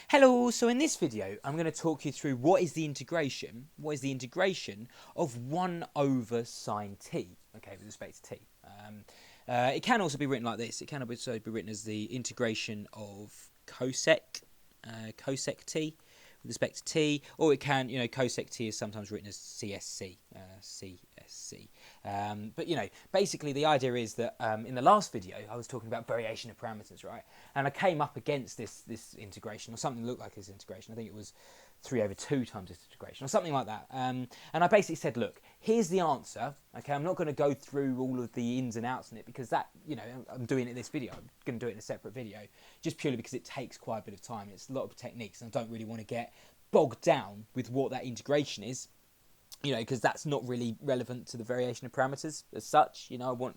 Hello, so in this video I'm going to talk you through what is the integration of 1 over sine t, okay, with respect to t. It can also be written like this. It can also be written as the integration of cosec t with respect to t, or it can, cosec t is sometimes written as CSC, but basically the idea is that in the last video I was talking about variation of parameters, right? And I came up against this integration, or something that looked like this integration. I think it was 3 over 2 times this integration, or something like that. And I basically said, look, here's the answer. Okay, I'm not going to go through all of the ins and outs in it because that, I'm doing it in this video. I'm going to do it in a separate video, just purely because it takes quite a bit of time. It's a lot of techniques, and I don't really want to get bogged down with what that integration is, because that's not really relevant to the variation of parameters as such. I want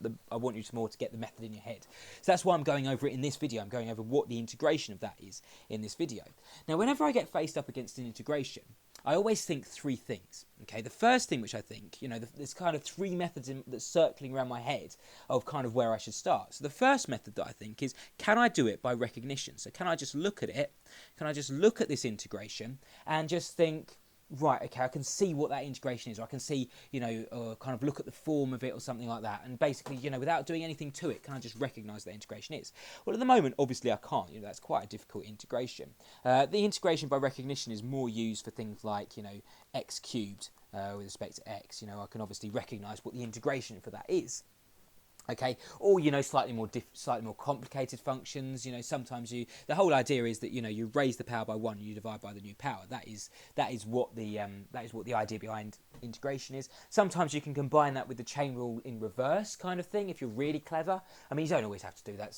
you more to get the method in your head. So that's why I'm going over it in this video. I'm going over what the integration of that is in this video. Now, whenever I get faced up against an integration, I always think 3 things. Okay, the first thing which I think, there's kind of 3 methods that's circling around my head of kind of where I should start. So the first method that I think is, can I do it by recognition? So can I just look at it? Can I just look at this integration and just think, right, okay, I can see what that integration is, or I can see, kind of look at the form of it or something like that, and basically, without doing anything to it, can I just recognise what that integration is? Well, at the moment, obviously I can't, that's quite a difficult integration. The integration by recognition is more used for things like, x cubed with respect to x. I can obviously recognise what the integration for that is. Okay, or slightly more complicated functions. Sometimes the whole idea is that you raise the power by 1 and you divide by the new power. That is what the idea behind integration is. Sometimes you can combine that with the chain rule in reverse kind of thing if you're really clever. I mean, you don't always have to do that.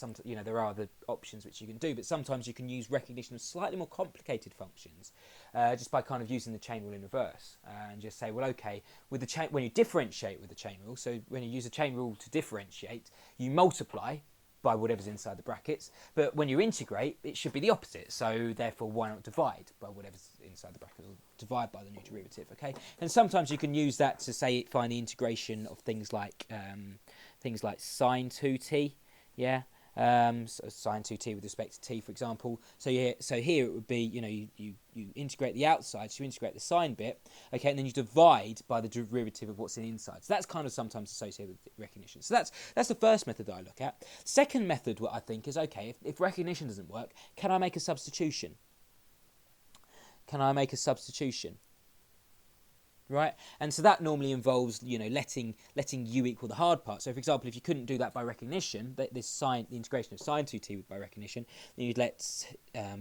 There are other options which you can do, but sometimes you can use recognition of slightly more complicated functions just by kind of using the chain rule in reverse, and just say, well, okay, with the chain, when you differentiate with the chain rule, so when you use a chain rule to differentiate, you multiply by whatever's inside the brackets, but when you integrate, it should be the opposite. So therefore, why not divide by whatever's inside the bracket, or divide by the new derivative? Okay, and sometimes you can use that to say find the integration of things like sine 2t, yeah. So sine 2t with respect to t, for example. So here it would be, you integrate the outside, so you integrate the sine bit, okay, and then you divide by the derivative of what's in the inside. So that's kind of sometimes associated with recognition. So that's the first method that I look at. Second method, what I think is, okay, if recognition doesn't work, can I make a substitution? Can I make a substitution? Right, and so that normally involves, letting u equal the hard part. So, for example, if you couldn't do that by recognition, the integration of sine 2t by recognition, then you'd let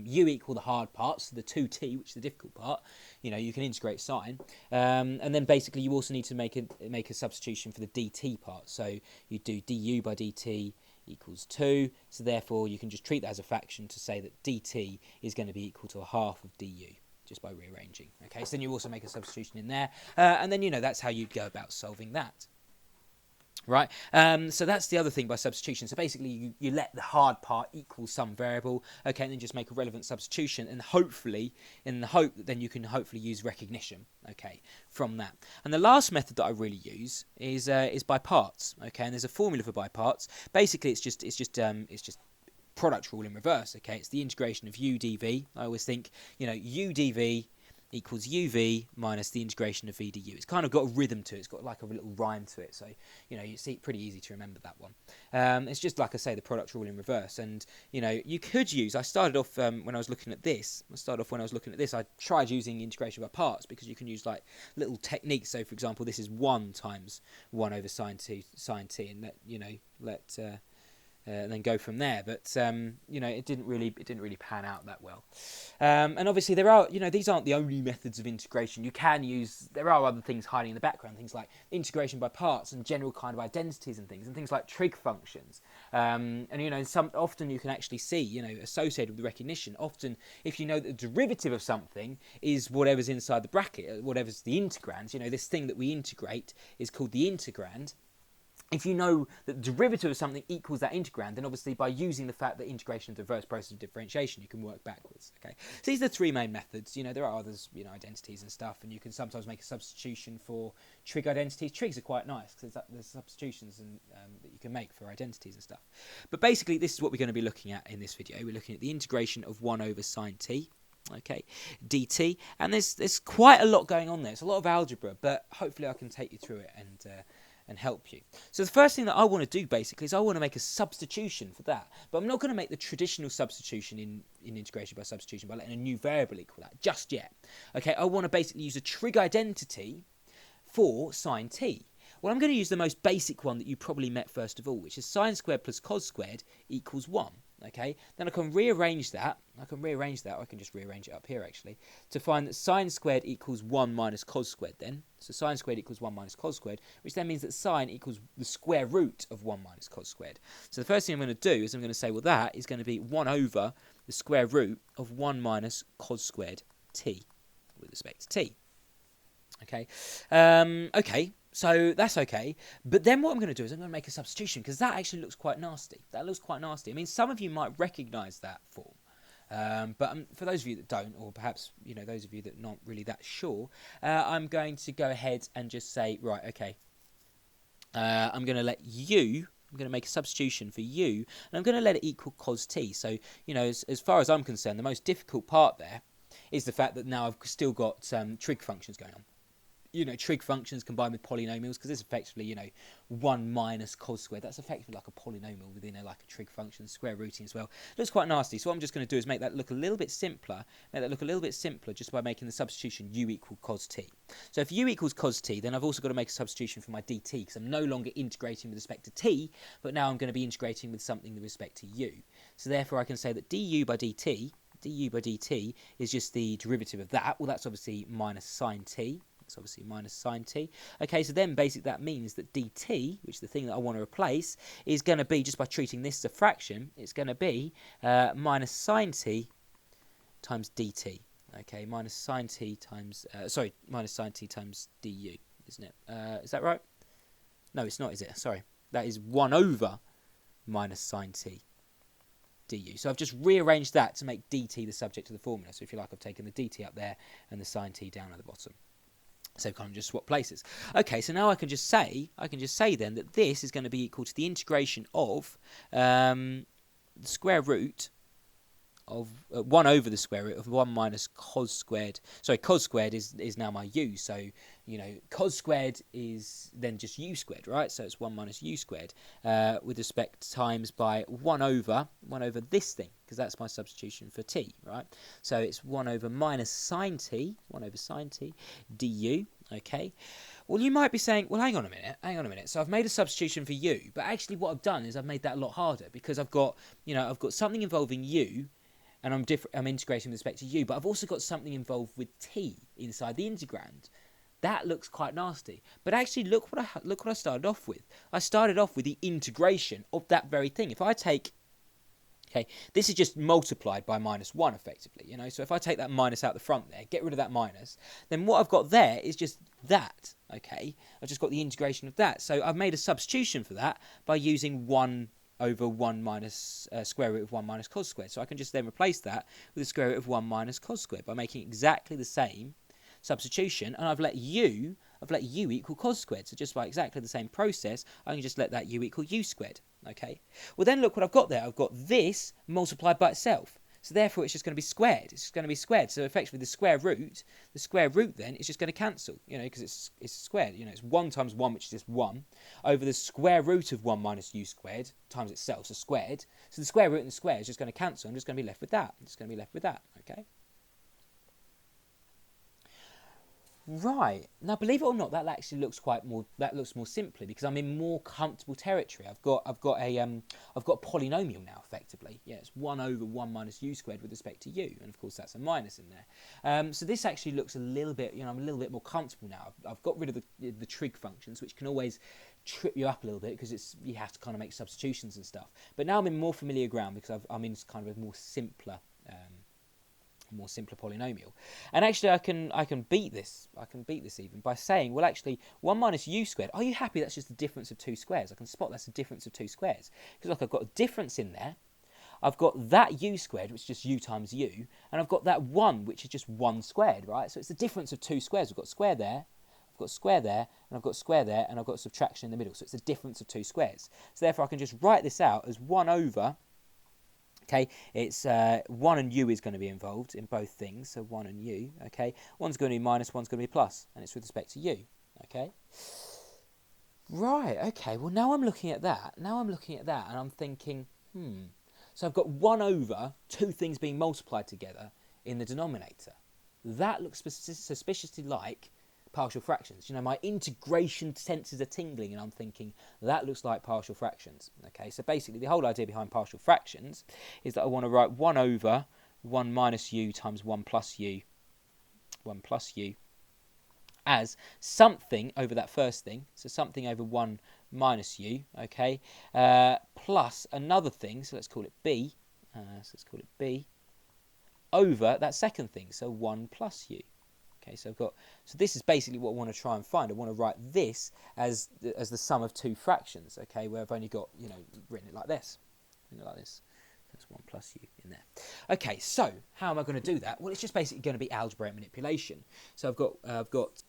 u equal the hard part, so the 2t, which is the difficult part. You can integrate sine, and then basically you also need to make a substitution for the dt part. So you do du by dt equals 2. So therefore, you can just treat that as a fraction to say that dt is going to be equal to a half of du, just by rearranging. Okay, so then you also make a substitution in there, and then that's how you'd go about solving that. Right, so that's the other thing by substitution. So basically, you let the hard part equal some variable, okay, and then just make a relevant substitution, and hopefully, in the hope that then you can hopefully use recognition, okay, from that. And the last method that I really use is by parts, okay, and there's a formula for by parts. Basically, it's just product rule in reverse. Okay, it's the integration of u dv. I always think, u dv equals uv minus the integration of v du. It's kind of got a rhythm to it. It's got like a little rhyme to it. So, you see, pretty easy to remember that one. It's just, like I say, the product rule in reverse. And, you could use, I started off when I was looking at this. I tried using integration by parts because you can use like little techniques. So, for example, this is 1 times 1 over sine t, and and then go from there, but it didn't really pan out that well. And obviously there are, these aren't the only methods of integration. There are other things hiding in the background, things like integration by parts and general kind of identities and things like trig functions. And often you can actually see, associated with the recognition. Often, if you know that the derivative of something is whatever's inside the bracket, whatever's the integrand, this thing that we integrate is called the integrand. If you know that the derivative of something equals that integrand, then obviously by using the fact that integration is the reverse process of differentiation, you can work backwards. Okay, so these are the 3 main methods. There are others, identities and stuff, and you can sometimes make a substitution for trig identities. Trigs are quite nice because there's substitutions that you can make for identities and stuff. But basically, this is what we're going to be looking at in this video. We're looking at the integration of 1 over sine t. okay, dt, and there's quite a lot going on there. It's a lot of algebra, but hopefully I can take you through it and help you. So the first thing that I want to do basically is I want to make a substitution for that, but I'm not going to make the traditional substitution in integration by substitution by letting a new variable equal that just yet. Okay, I want to basically use a trig identity for sine t. Well, I'm going to use the most basic one that you probably met first of all, which is sine squared plus cos squared equals 1. Okay, then I can rearrange that. I can just rearrange it up here actually to find that sine squared equals 1 minus cos squared then. So sine squared equals 1 minus cos squared, which then means that sine equals the square root of 1 minus cos squared. So the first thing I'm going to do is I'm going to say, well, that is going to be 1 over the square root of 1 minus cos squared t with respect to t. Okay, okay. So that's okay, but then what I'm going to do is I'm going to make a substitution because that actually looks quite nasty. That looks quite nasty. I mean, some of you might recognise that form, but for those of you that don't, or perhaps those of you that are not really that sure, I'm going to go ahead and just say, right, okay, I'm going to let you. I'm going to make a substitution for u, and I'm going to let it equal cos t. So as far as I'm concerned, the most difficult part there is the fact that now I've still got trig functions going on. Trig functions combined with polynomials, because it's effectively, 1 minus cos squared. That's effectively like a polynomial within like a trig function, square rooting as well. It looks quite nasty. So what I'm just going to do is make that look a little bit simpler. Just by making the substitution u equal cos t. So if u equals cos t, then I've also got to make a substitution for my dt, because I'm no longer integrating with respect to t, but now I'm going to be integrating with something with respect to u. So therefore I can say that du by dt is just the derivative of that. Well, that's obviously minus sine t. It's obviously minus sine t. Okay, so then basically that means that dt, which is the thing that I want to replace, is going to be, just by treating this as a fraction, it's going to be minus sine t times dt. Okay, minus sine t times, minus sine t times du, isn't it? Is that right? No, it's not, is it? Sorry. That is 1 over minus sine t du. So I've just rearranged that to make dt the subject of the formula. So if you like, I've taken the dt up there and the sine t down at the bottom. So kind of just swap places. Okay, so now I can just say then that this is going to be equal to the integration of the square root of 1 over the square root of 1 minus cos squared. Sorry, cos squared is now my u. So, cos squared is then just u squared, right? So it's 1 minus u squared with respect times by 1 over this thing, because that's my substitution for t, right? So it's 1 over minus sine t, du, okay? Well, you might be saying, well, hang on a minute. So I've made a substitution for u, but actually what I've done is I've made that a lot harder, because I've got something involving u, and I'm integrating with respect to u, but I've also got something involved with t inside the integrand. That looks quite nasty. But actually, look what I started off with. I started off with the integration of that very thing. If I take, okay, this is just multiplied by minus 1 effectively, So if I take that minus out the front there, get rid of that minus, then what I've got there is just that, okay? I've just got the integration of that. So I've made a substitution for that by using 1 over 1 minus square root of 1 minus cos squared. So I can just then replace that with the square root of 1 minus cos squared by making exactly the same substitution, and I've let u equal cos squared. So just by exactly the same process, I can just let that u equal u squared. Okay. Well, then look what I've got there. I've got this multiplied by itself. So therefore, it's just going to be squared. It's just going to be squared. So effectively, the square root then is just going to cancel, because it's squared. It's 1 times 1, which is just 1, over the square root of 1 minus u squared times itself, so squared. So the square root and the square is just going to cancel. I'm just going to be left with that. Okay. Right, now believe it or not, that actually looks more simply, because I'm in more comfortable territory. I've got a polynomial now effectively. Yeah, it's 1 over 1 minus u squared with respect to u, and of course that's a minus in there. So this actually looks a little bit, I'm a little bit more comfortable now. I've got rid of the trig functions, which can always trip you up a little bit, because you have to kind of make substitutions and stuff. But now I'm in more familiar ground, because I'm in kind of a more simpler polynomial, and actually I can beat this even by saying, well, actually 1 minus u squared, are you happy that's just the difference of two squares? I can spot that's the difference of two squares, because look, I've got a difference in there. I've got that u squared, which is just u times u, and I've got that 1, which is just 1 squared, right? So it's the difference of two squares. We've got square there, I've got square there, and I've got square there, and I've got subtraction in the middle, so it's the difference of two squares. So therefore I can just write this out as 1 over Okay, it's 1 and u is going to be involved in both things, so 1 and u, okay? One's going to be minus, one's going to be plus, and it's with respect to u, okay? Right, okay, well now I'm looking at that, and I'm thinking, so I've got 1 over 2 things being multiplied together in the denominator. That looks suspiciously like partial fractions. You know, my integration senses are tingling, and I'm thinking, that looks like partial fractions. Okay, so basically the whole idea behind partial fractions is that I want to write 1 over 1 minus u times 1 plus u as something over that first thing, so something over 1 minus u, okay, plus another thing, so let's call it b, over that second thing, so 1 plus u. Okay, so this is basically what I want to try and find. I want to write this as the sum of 2 fractions, okay, where I've only got, written it like this. That's 1 plus u in there. Okay, so how am I going to do that? Well, it's just basically going to be algebraic manipulation. So I've got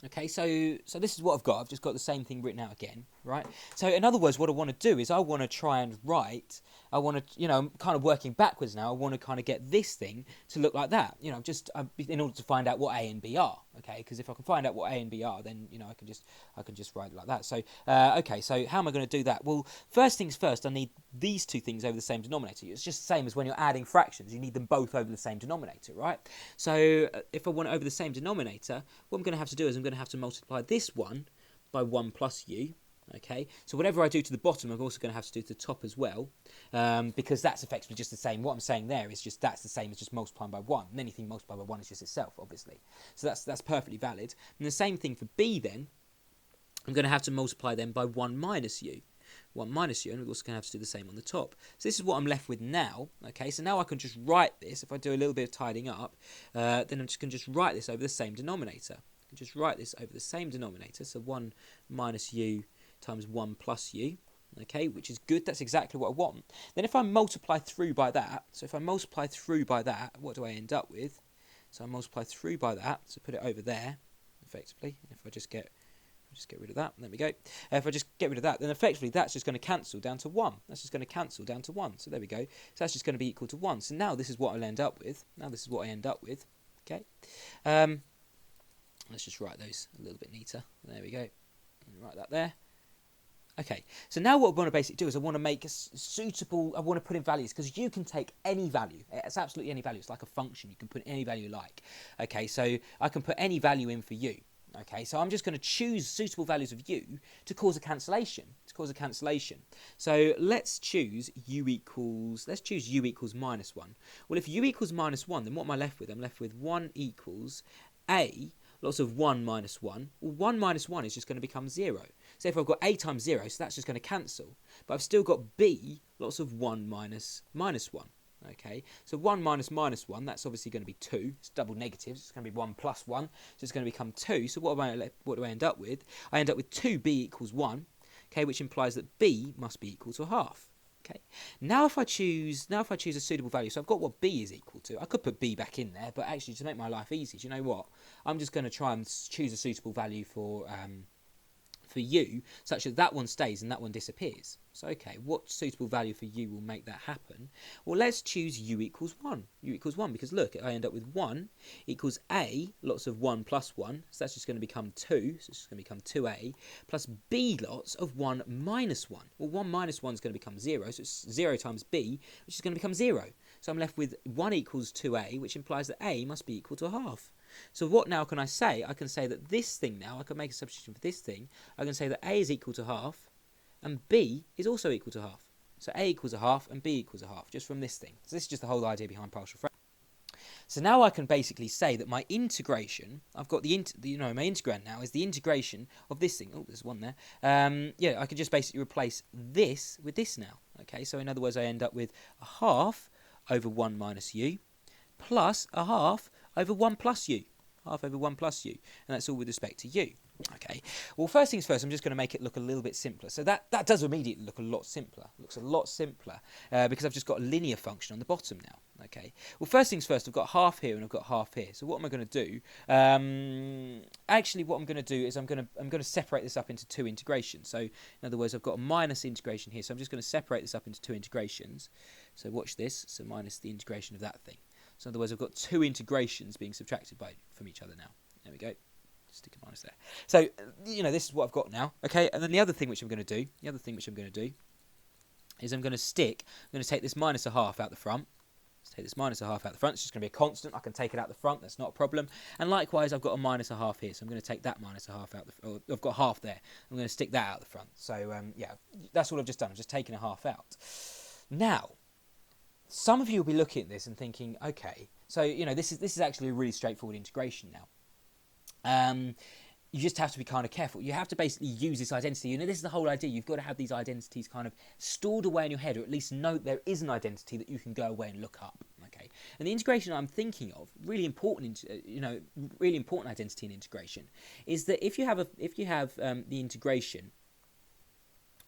okay, so this is what I've got. I've just got the same thing written out again, right? So in other words, what I want to do is I want to try and write, I'm kind of working backwards now. I want to kind of get this thing to look like that, just in order to find out what A and B are, okay? Because if I can find out what A and B are, then, I can just write it like that. So, okay, so how am I going to do that? Well, first things first, I need these 2 things over the same denominator. It's just the same as when you're adding fractions. You need them both over the same denominator, right? So if I want it over the same denominator, what I'm going to have to do is I'm going to have to multiply this one by 1 plus u. Okay, so whatever I do to the bottom, I'm also going to have to do to the top as well, because that's effectively just the same. What I'm saying there is just that's the same as just multiplying by 1. And anything multiplied by 1 is just itself, obviously. So that's perfectly valid. And the same thing for b then. I'm going to have to multiply them by 1 minus u. 1 minus u, and we're also going to have to do the same on the top. So this is what I'm left with now. Okay, so now I can just write this. If I do a little bit of tidying up, then I'm just going to just write this over the same denominator. I can just write this over the same denominator. So 1 minus u times 1 plus u, okay, which is good. That's exactly what I want. Then if I multiply through by that, what do I end up with? So I multiply through by that, so put it over there, effectively. And if I just get rid of that, there we go. If I just get rid of that, then effectively that's just going to cancel down to 1. That's just going to cancel down to 1. So there we go. So that's just going to be equal to 1. So now this is what I'll end up with. Okay. Let's just write those a little bit neater. There we go. Write that there. Okay, so now what I want to basically do is I want to make a suitable, I want to put in values, because you can take any value. It's absolutely any value. It's like a function. You can put any value you like. Okay, so I can put any value in for u. Okay, so I'm just going to choose suitable values of u to cause a cancellation. So let's choose u equals minus 1. Well, if u equals minus 1, then what am I left with? I'm left with 1 equals a lots of 1 minus 1. Well, 1 minus 1 is just going to become 0. So if I've got a times 0, so that's just going to cancel. But I've still got b lots of 1 minus 1. Okay, so 1 minus minus 1, that's obviously going to be 2. It's double negatives. It's going to be 1 plus 1. So it's going to become 2. So what do I end up with? I end up with 2b equals 1, okay, which implies that b must be equal to a half. Okay. Now if I choose a suitable value, so I've got what b is equal to. I could put b back in there, but actually to make my life easy, do you know what? I'm just going to try and choose a suitable value for u, such that that one stays and that one disappears. So okay, what suitable value for u will make that happen? Well, let's choose u equals 1. U equals 1, because look, I end up with 1 equals a lots of 1 plus 1, so that's just going to become 2, so it's going to become 2a, plus b lots of 1 minus 1. Well, 1 minus 1 is going to become 0, so it's 0 times b, which is going to become 0. So I'm left with 1 equals 2a, which implies that a must be equal to a half. So what now can I say? I can say that this thing now, I can make a substitution for this thing. I can say that a is equal to half and b is also equal to half. So a equals a half and b equals a half, just from this thing. So this is just the whole idea behind partial fractions. So now I can basically say that my integration, I've got my integrand now is the integration of this thing. Oh, there's one there. Yeah, I can just basically replace this with this now. Okay, so in other words, I end up with a half over 1 minus u plus a half over 1 plus u. Half over 1 plus u. And that's all with respect to u. Okay. Well, first things first, I'm just going to make it look a little bit simpler. So that does immediately look a lot simpler. It looks a lot simpler because I've just got a linear function on the bottom now. Okay. Well, first things first, I've got half here and I've got half here. So what am I going to do? Actually, what I'm going to do is I'm going to separate this up into 2 integrations. So in other words, I've got a minus integration here. So I'm just going to separate this up into 2 integrations. So watch this. So minus the integration of that thing. So in other words, I've got two integrations being subtracted from each other now. There we go. Stick a minus there. So, this is what I've got now. Okay, and then the other thing which I'm going to do, is I'm going to take this minus a half out the front. Let's take this minus a half out the front. It's just going to be a constant. I can take it out the front. That's not a problem. And likewise, I've got a minus a half here. So I'm going to take that minus a half out I've got half there. I'm going to stick that out the front. So, yeah, that's all I've just done. I've just taken a half out. Now, some of you will be looking at this and thinking, okay, so, this is actually a really straightforward integration now. You just have to be kind of careful. You have to basically use this identity. This is the whole idea. You've got to have these identities kind of stored away in your head, or at least know there is an identity that you can go away and look up. Okay. And the integration I'm thinking of, really important identity in integration, is that if you have the integration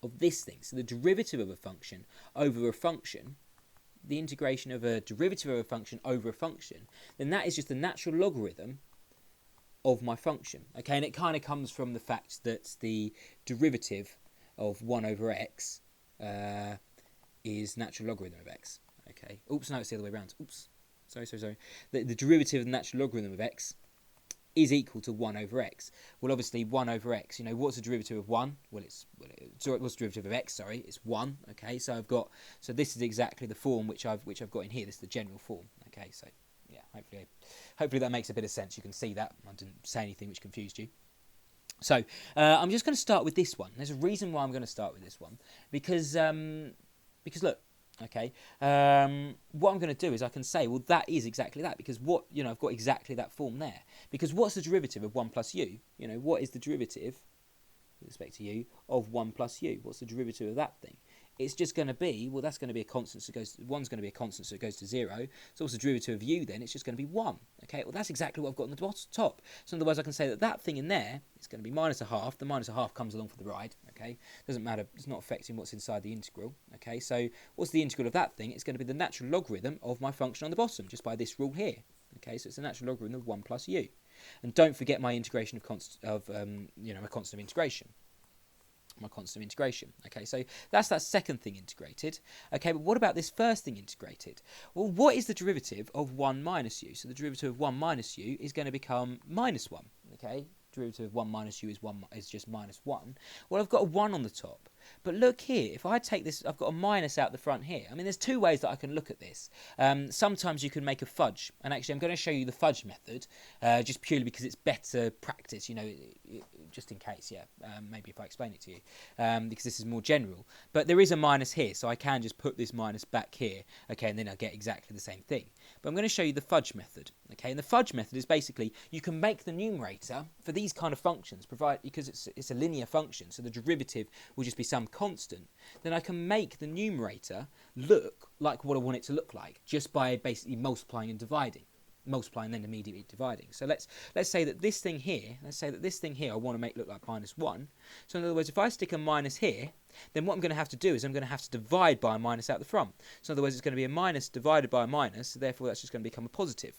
of this thing, so the derivative of a function over a function, the integration of a derivative of a function over a function, then that is just the natural logarithm of my function. Okay, and it kind of comes from the fact that the derivative of 1 over x is natural logarithm of x. Okay, oops, no, it's the other way around. Oops, sorry. The derivative of the natural logarithm of x is equal to 1 over x. Well, obviously 1 over x, what's the derivative of 1? What's the derivative of x, sorry, it's 1. Okay, so this is exactly the form which I've got in here. This is the general form. Okay, so yeah, hopefully that makes a bit of sense. You can see that. I didn't say anything which confused you. So I'm just going to start with this one. There's a reason why I'm going to start with this one, because look, okay, what I'm going to do is I can say, well, that is exactly that, because I've got exactly that form there. Because what's the derivative of 1 plus u? What is the derivative with respect to u of 1 plus u? What's the derivative of that thing? It's just going to be, well, that's going to be a constant, so 1's going to be a constant, so it goes to 0. So what's the derivative of u then? It's just going to be 1. Okay, well, that's exactly what I've got on the top. So in other words, I can say that thing in there is going to be minus a half. The minus a half comes along for the ride. Okay, doesn't matter. It's not affecting what's inside the integral. Okay, so what's the integral of that thing? It's going to be the natural logarithm of my function on the bottom, just by this rule here. Okay, so it's the natural logarithm of 1 plus u. And don't forget my integration of my constant of integration. Okay, so that's that second thing integrated. Okay, but what about this first thing integrated? Well, what is the derivative of 1 minus u? So the derivative of 1 minus u is going to become minus 1. Okay, derivative of 1 minus u is just minus 1. Well, I've got a 1 on the top. But look here, if I take this, I've got a minus out the front here. I mean, there's two ways that I can look at this. Sometimes you can make a fudge, and actually I'm going to show you the fudge method, just purely because it's better practice, just in case, maybe if I explain it to you, because this is more general. But there is a minus here, so I can just put this minus back here, okay, and then I get exactly the same thing. But I'm going to show you the fudge method, okay, and the fudge method is basically, you can make the numerator for these kind of functions, because it's a linear function, so the derivative will just be some constant, then I can make the numerator look like what I want it to look like, just by basically multiplying and dividing. Multiplying then immediately dividing. So let's say that this thing here, I want to make look like minus 1. So in other words, if I stick a minus here, then what I'm going to have to do is I'm going to have to divide by a minus out the front. So in other words, it's going to be a minus divided by a minus, so therefore that's just going to become a positive.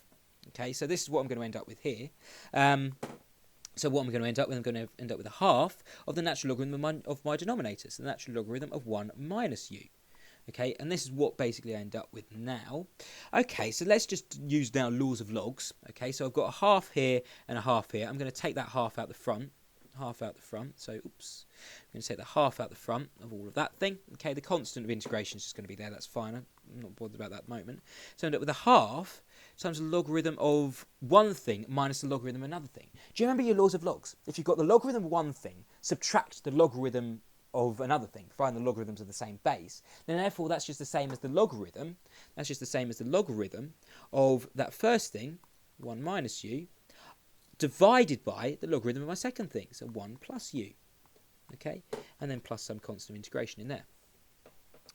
Okay, so this is what I'm going to end up with here. So what I'm going to end up with, I'm going to end up with a half of the natural logarithm of my denominator, so the natural logarithm of 1 minus u. Okay, and this is what basically I end up with now. Okay, so let's just use now laws of logs. Okay, so I've got a half here and a half here. I'm going to take that half out the front. So, oops. I'm going to take the half out the front of all of that thing. Okay, the constant of integration is just going to be there. That's fine. I'm not bothered about that at the moment. So I end up with a half times the logarithm of one thing minus the logarithm of another thing. Do you remember your laws of logs? If you've got the logarithm of one thing, subtract the logarithm of another thing, find the logarithms of the same base, then therefore that's just the same as the logarithm. That's just the same as the logarithm of that first thing, 1 minus u, divided by the logarithm of my second thing, so 1 plus u. Okay, and then plus some constant of integration in there.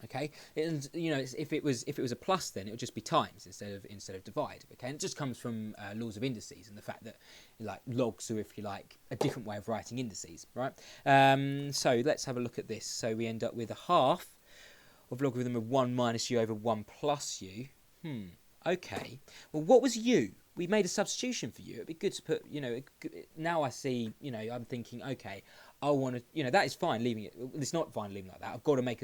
Okay, and if it was a plus, then it would just be times instead of divide. Okay, and it just comes from laws of indices and the fact that like logs are, if you like, a different way of writing indices, right? So let's have a look at this. So we end up with a half of logarithm of 1 minus u over 1 plus u. Okay, well, what was u? We made a substitution for u. It'd be good to put, now I see, I'm thinking, okay, I want to, that is fine leaving it. It's not fine leaving it like that. I've got to make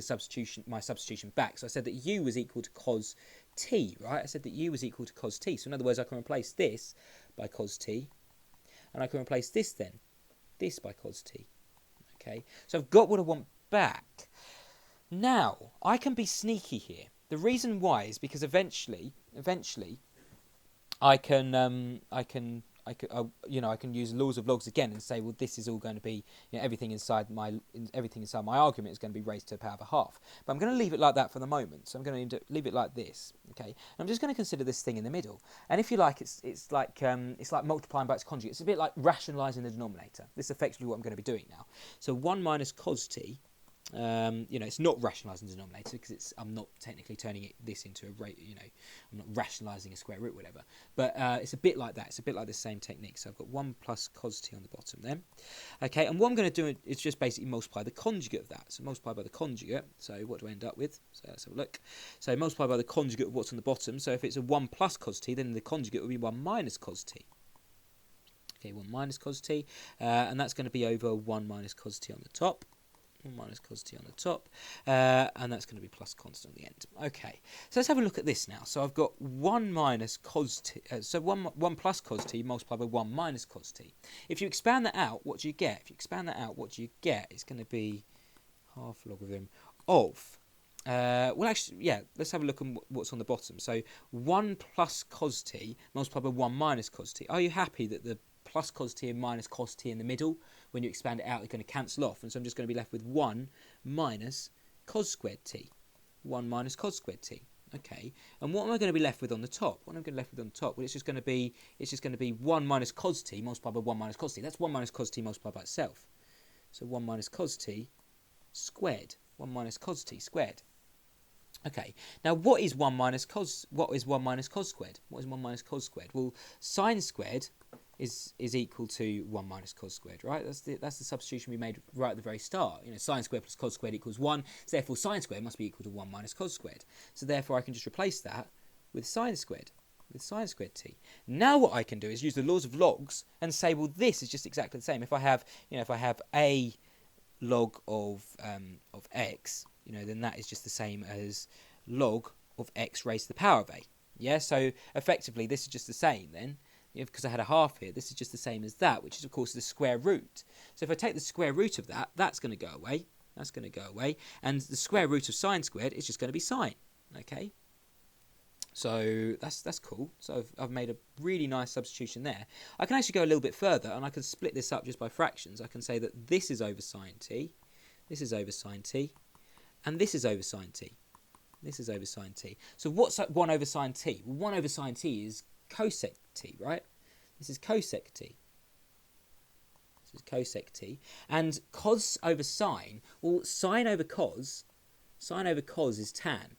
my substitution back. So I said that u was equal to cos t, right? I said that u was equal to cos t. So in other words, I can replace this by cos t, and I can replace this by cos t. Okay, so I've got what I want back. Now I can be sneaky here. The reason why is because eventually, I can use laws of logs again and say, well, this is all going to be, everything inside my argument is going to be raised to the power of a half. But I'm going to leave it like that for the moment. So I'm going to leave it like this. Okay, and I'm just going to consider this thing in the middle. And if you like, it's like multiplying by its conjugate. It's a bit like rationalising the denominator. This is effectively what I'm going to be doing now. So 1 minus cos t. It's not rationalising the denominator because I'm not technically turning this into a rate. I'm not rationalising a square root, whatever. But it's a bit like that. It's a bit like the same technique. So I've got 1 plus cos t on the bottom then. Okay, and what I'm going to do is just basically multiply the conjugate of that. So multiply by the conjugate. So what do I end up with? So let's have a look. So multiply by the conjugate of what's on the bottom. So if it's a 1 plus cos t, then the conjugate will be 1 minus cos t. Okay, 1 minus cos t, and that's going to be over 1 minus cos t on the top. 1 minus cos t on the top, and that's going to be plus constant on the end. Okay, so let's have a look at this now. So I've got 1 minus cos t, so 1 plus cos t multiplied by 1 minus cos t. If you expand that out, what do you get? If you expand that out, what do you get? It's going to be half logarithm of, let's have a look at what's on the bottom. So 1 plus cos t multiplied by 1 minus cos t. Are you happy that the plus cos t and minus cos t in the middle, when you expand it out, they're going to cancel off, and so I'm just going to be left with 1 minus cos squared t. 1 minus cos squared t. Okay, and what am I going to be left with on the top? What am I going to be left with on the top? Well, it's just going to be 1 minus cos t multiplied by 1 minus cos t. That's 1 minus cos t multiplied by itself. So 1 minus cos t squared. 1 minus cos t squared. Okay, now what is 1 minus cos squared? What is 1 minus cos squared? Well, sine squared is equal to 1 minus cos squared, right? That's the substitution we made right at the very start. Sine squared plus cos squared equals 1. So therefore, sine squared must be equal to 1 minus cos squared. So therefore, I can just replace that with sine squared t. Now what I can do is use the laws of logs and say, well, this is just exactly the same. If I have a log of x, then that is just the same as log of x raised to the power of a. Yeah, so effectively, this is just the same then. Because I had a half here, this is just the same as that, which is, of course, the square root. So if I take the square root of that, that's going to go away. That's going to go away. And the square root of sine squared is just going to be sine. Okay? So that's cool. So I've made a really nice substitution there. I can actually go a little bit further, and I can split this up just by fractions. I can say that this is over sine t, this is over sine t, and this is over sine t. This is over sine t. So what's 1 over sine t? Well, 1 over sine t is cosec t, right? This is cosec t. This is cosec t. And cos over sine, well, sine over cos is tan.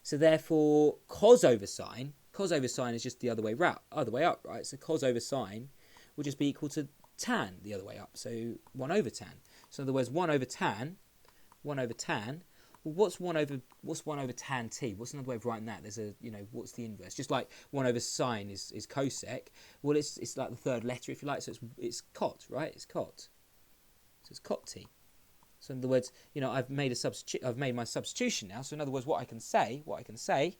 So therefore, cos over sine is just the other way up, right? So cos over sine will just be equal to tan the other way up. So 1 over tan. So in other words, 1 over tan. Well, what's 1 over tan t? What's another way of writing that? There's what's the inverse? Just like 1 over sine is cosec. Well, it's like the third letter, if you like. So it's cot, right? It's cot. So it's cot t. So in other words, I've made my substitution now. So in other words, what I can say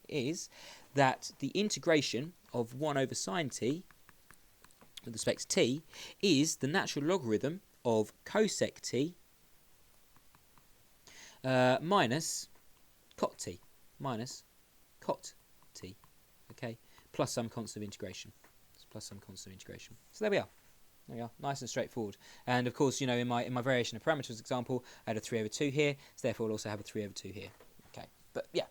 is that the integration of 1 over sine t with respect to t is the natural logarithm of cosec t minus cot t, okay, plus some constant of integration. So there we are. Nice and straightforward. And of course, in my variation of parameters example, I had a 3 over 2 here, so therefore I'll also have a 3 over 2 here. Okay, but yeah,